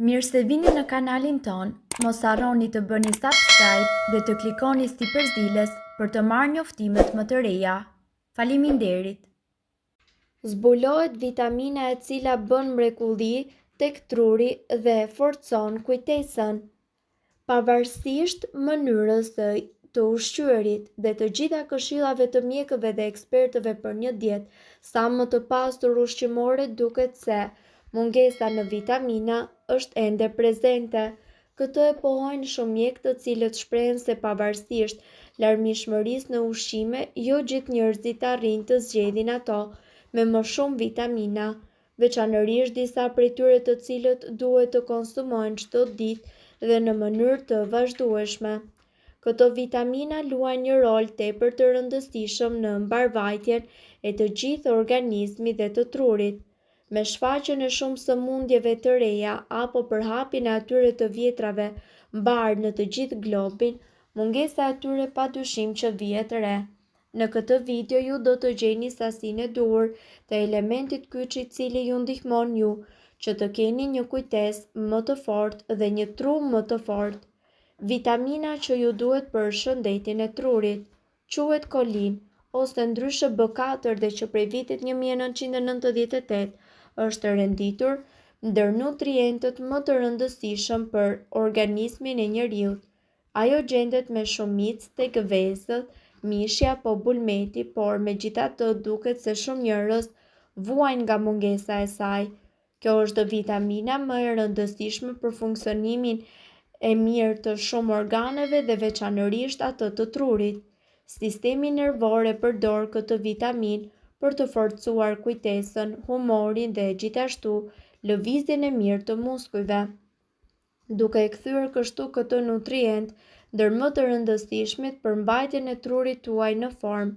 Mirë se vini në kanalin ton, mos harroni të bëni subscribe dhe të klikoni si përzieles për të marrë njoftimet më të reja. Faleminderit! Zbulohet vitamina e cila bën mrekulli tek truri dhe forcon kujtesën. Pavarësisht mënyrës së të ushqyerit dhe të gjitha këshillave të mjekëve dhe ekspertëve për një dietë sa më të pastur ushqimore, duket se mungesa në vitamina është ende prezente. Këtë e pohojnë shumë mjekë, të cilët shprehen se pavarësisht larmishmërisë në ushqime, jo gjithë njerëzit arrijnë të zgjedhin ato me më shumë vitamina, veçanërisht disa prej tyre të cilët duhet të konsumohen çdo ditë dhe në mënyrë të vazhdueshme. Këto vitamina luajnë një rol tepër të rëndësishëm në mbarvajtjen e të gjithë organizmit dhe të trurit. Me shfaqjen e shumë sëmundjeve të reja apo përhapjen e atyre të vjetrave mbar në të gjithë globin, mungesa e tyre padyshim që vihet re. Në këtë video ju do të gjeni sasinë e duhur të elementit kyç i cili ju ndihmon ju që të keni një kujtesë më të fortë dhe një tru më të fortë. Vitamina që ju duhet për shëndetin e trurit quhet kolin, ose ndryshe B4, dhe që prej vitit 1998 është renditur ndër nutrientët më të rëndësishëm për organizmin e njeriut. Ajo gjendet me shumicë tek vezët, mishi apo bulmeti, por megjithatë duket se shumë njerëz vuajnë nga mungesa e saj. Kjo është vitamina më e rëndësishme për funksionimin e mirë të shumë organeve dhe veçanërisht atë të trurit. Sistemi nervor e përdor këtë vitaminë për të forcuar kujtesën, humorin dhe gjithashtu lëvizjen e mirë të muskujve, duke e kthyer kështu këtë nutrient ndër më të rëndësishmit për mbajtjen e trurit tuaj në formë.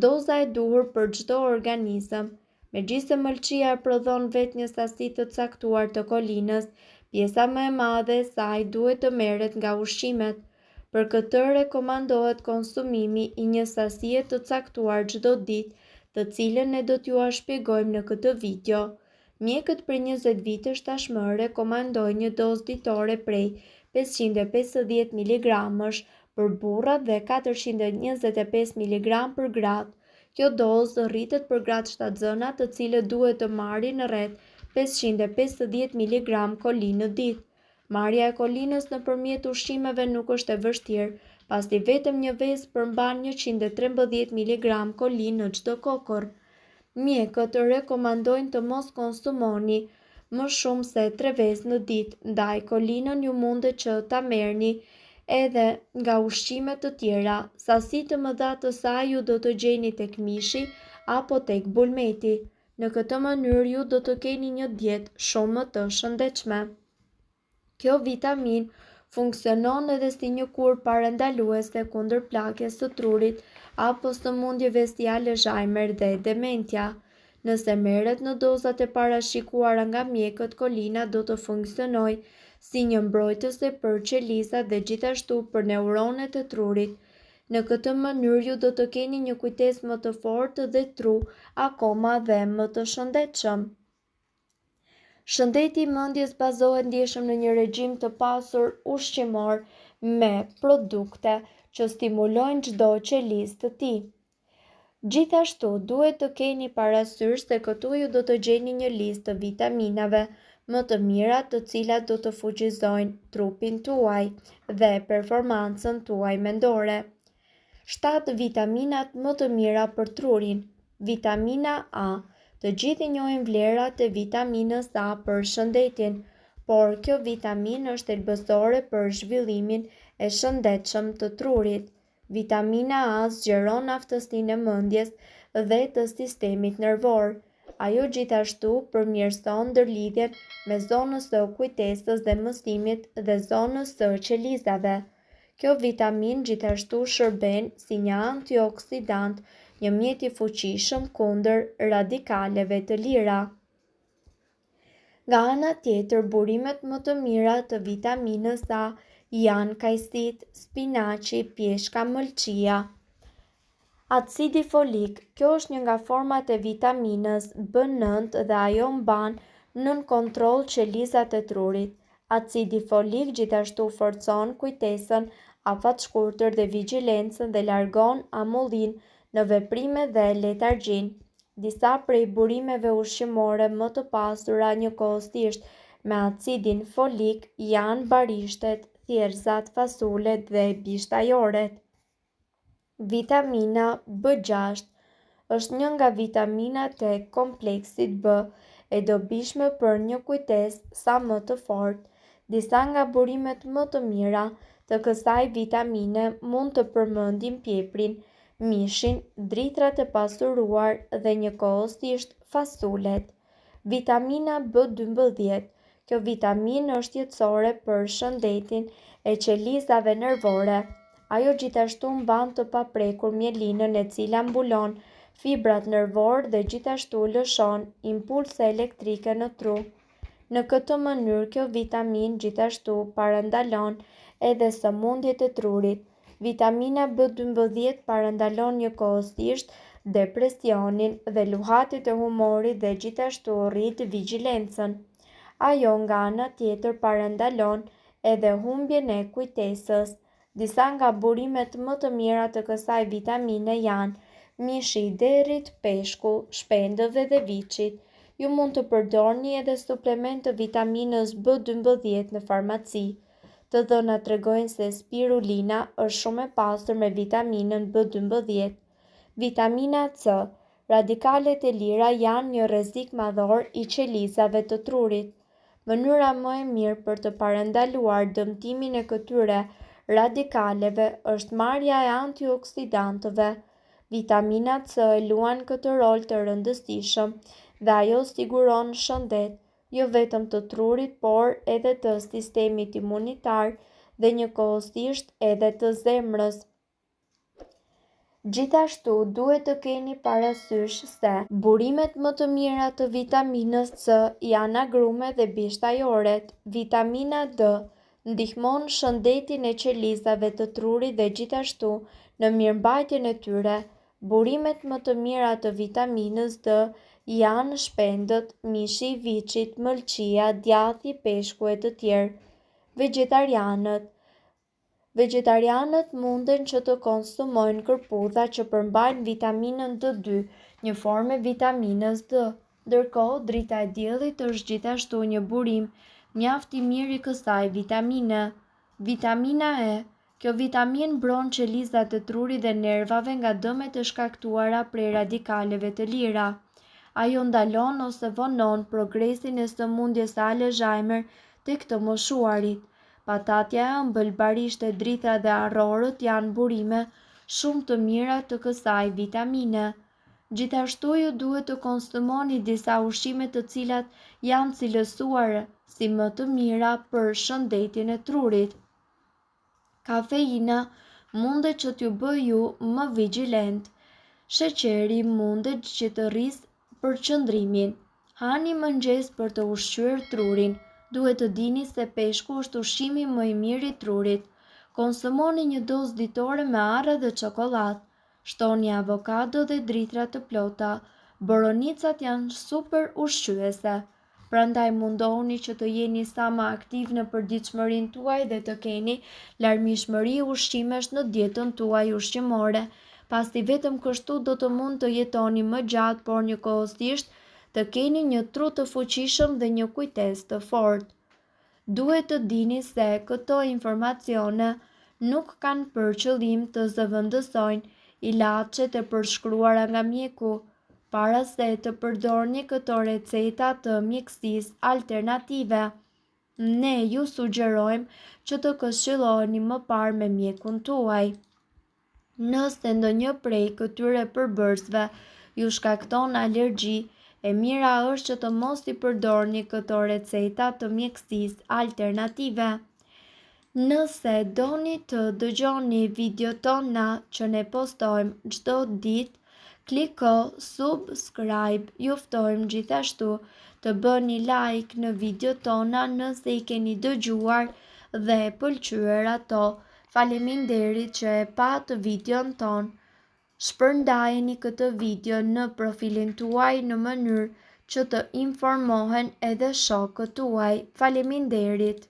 Doza e duhur për çdo organizëm. Megjithëse mëlçia e prodhon vetë një sasi të caktuar të kolinës, pjesa më e madhe e saj duhet të merret nga ushqimet. Për këtë rekomandohet konsumimi i një sasie të caktuar çdo ditë, të cilën ne do t'ju shpjegojmë në këtë video. Mjekët për 20 vitesh tashmë rekomandojnë një dozë ditore prej 550 mg për burrat dhe 425 mg për gratë. Kjo dozë rritet për gratë shtatzëna, të cilët duhet të marrin rreth 550 mg kolin në ditë. Marrja e kolinës nëpërmjet ushqimeve nuk është e vështirë, pasi vetëm një vezë përmban 113 mg kolin në çdo kokër. Mjekët rekomandojnë të mos konsumoni më shumë se 3 vezë në ditë, ndaj kolinën ju mundet që ta merrni edhe nga ushqime të tjera. Sasi të mëdha të saj ju do të gjeni tek mishi apo tek bulmeti. Në këtë mënyrë ju do të keni një dietë shumë më të shëndetshme. Kjo vitaminë funksionon edhe si një kur parandaluese kundër plagës së trurit apo sëmundjeve si Alzheimer dhe dementia. Nëse merret në dozat e parashikuara nga mjekët, kolina do të funksionojë si një mbrojtëse për qelizat dhe gjithashtu për neuronet e trurit. Në këtë mënyrë ju do të keni një kujtesë më të fortë dhe tru akoma dhe më të shëndetshëm. Shëndeti i mendjes bazohet ndjeshëm në një regjim të pasur ushqimor me produkte që stimulojnë çdo qelizë të tij. Gjithashtu duhet të keni parasysh se këtu ju do të gjeni një listë të vitaminave më të mira, të cilat do të fuqizojnë trupin tuaj dhe performancën tuaj mendore. 7 vitaminat më të mira për trurin. Vitamina A. Të gjithë njohin vlerat e vitaminës A për shëndetin, por kjo vitaminë është thelbësore për zhvillimin e shëndetshëm të trurit. Vitamina A zgjeron aftësinë e mendjes dhe të sistemit nervor. Ajo gjithashtu përmirëson ndërlidhjen me zonës së kujtesës dhe mësimit dhe zonës së qelizave. Kjo vitaminë gjithashtu shërben si një antioksidant, një mjet i fuqishëm kundër radikaleve të lira. Nga ana tjetër, burimet më të mira të vitaminës A janë kajsit, spinaqi, pjeshka, mëlçia. Acidi folik. Kjo është një nga format e vitaminës B9 dhe ajo mban nën kontroll qelizat e trurit. Acidi folik gjithashtu forcon kujtesën, afatshkurtër dhe vigjilencën dhe largon amullin në veprime dhe letargjin. Disa prej burimeve ushqimore më të pasura njëkohësisht me acidin folik janë barishtet, thjerrzat, fasulet dhe bishtajoret. Vitamina B6 është një nga vitaminat e kompleksit B, e dobishme për një kujtesë sa më të fortë. Disa nga burimet më të mira të kësaj vitamine mund të përmendim pieprin, mishin, dritrat e pasuruar dhe njëkohësisht fasulet. Vitamina B12. Kjo vitaminë është jetësore për shëndetin e qelizave nervore. Ajo gjithashtu mban të paprekur mjelinën, e cila mbulon fibrat nervor dhe gjithashtu lëshon impulse elektrike në tru. Në këtë mënyrë kjo vitaminë gjithashtu parandalon edhe sëmundjet e trurit. Vitamina B12 parandalon njëkohësisht depresionin dhe luhatit e humorit dhe gjithashtu rrit vigjilencën. Ajo nga ana tjetër parandalon edhe humbjen e kujtesës. Disa nga burimet më të mira të kësaj vitamine janë mishi i derrit, peshku, shpendëve dhe viçit. Ju mund të përdorni edhe suplement të vitaminës B12 në farmaci. Të dhënat tregojnë se spirulina është shumë e pasur me vitaminën B12. Vitamina C. Radikalet e lira janë një rrezik madhor i qelizave të trurit. Mënyra më e mirë për të parandaluar dëmtimin e këtyre radikaleve është marrja e antioksidantëve. Vitamina C luan këtë rol të rëndësishëm dhe ajo siguron shëndet, jo vetëm të trurit, por edhe të sistemit imunitar dhe njëkohësisht edhe të zemrës. Gjithashtu duhet të keni parasysh se burimet më të mira të vitaminës C janë agrume dhe bishtajoret. Vitamina D ndihmon shëndetin e qelizave të trurit dhe gjithashtu në mirëmbajtjen e tyre. Burimet më të mira të vitaminës D janë shpendët, mishi i viçit, mëlçia, djathi, peshku e të tjerë. Vegetarianët munden që të konsumojnë kërpudha që përmbajnë vitaminën D2, një formë e vitaminës D. Ndërkohë, drita e diellit është gjithashtu një burim mjaft i mirë i kësaj vitamine. Vitamina E. Kjo vitaminë mbron qelizat e trurit dhe nervave nga dëmet e shkaktuara prej radikaleve të lira. Ajo ndalon ose vonon progresin e sëmundjes së Alzheimer tek të moshuarit. Patatja e ëmbël, barishtet, drita dhe arrorët janë burime shumë të mira të kësaj vitamine. Gjithashtu ju duhet të konsumoni disa ushqime të cilat janë cilësuar si më të mira për shëndetin e trurit. Kafeina mundet që t'ju bëjë ju më vigjilent. Sheqeri mundet që të rrisë përqendrimin. Hani mëngjes për të ushqyer trurin. Duhet të dini se peshku është ushqimi më i mirë i trurit. Konsumoni një dozë ditore me arra dhe çokoladë. Shtoni avokado dhe dritra të plota. Boronicat janë super ushqyese. Prandaj mundohuni që të jeni sa më aktiv në përditshmërinë tuaj dhe të keni larmishmëri ushqimesh në dietën tuaj ushqimore. Pasi vetëm kështu do të mund të jetoni më gjatë, por njëkohësisht të keni një tru të fuqishëm dhe një kujtesë të fortë. Duhet të dini se këto informacione nuk kanë për qëllim të zëvendësojnë ilaçet e përshkruara nga mjeku. Para se të përdorni këto receta të mjekësisë alternative, ne ju sugjerojmë që të këshilloheni më parë me mjekun tuaj. Nëse ndonjë prej këtyre përbërësve ju shkakton alergji, e mira është që të mos i përdorni këto receta të mjekësisë alternative. Nëse doni të dëgjoni videot tona që ne postojmë çdo ditë, kliko subscribe. Ju ftojmë gjithashtu të bëni like në videot tona nëse i keni dëgjuar dhe pëlqyer ato. Faleminderit që e patë videon ton. Shpërndajeni këtë video në profilin tuaj në mënyrë që të informohen edhe shokët tuaj. Faleminderit!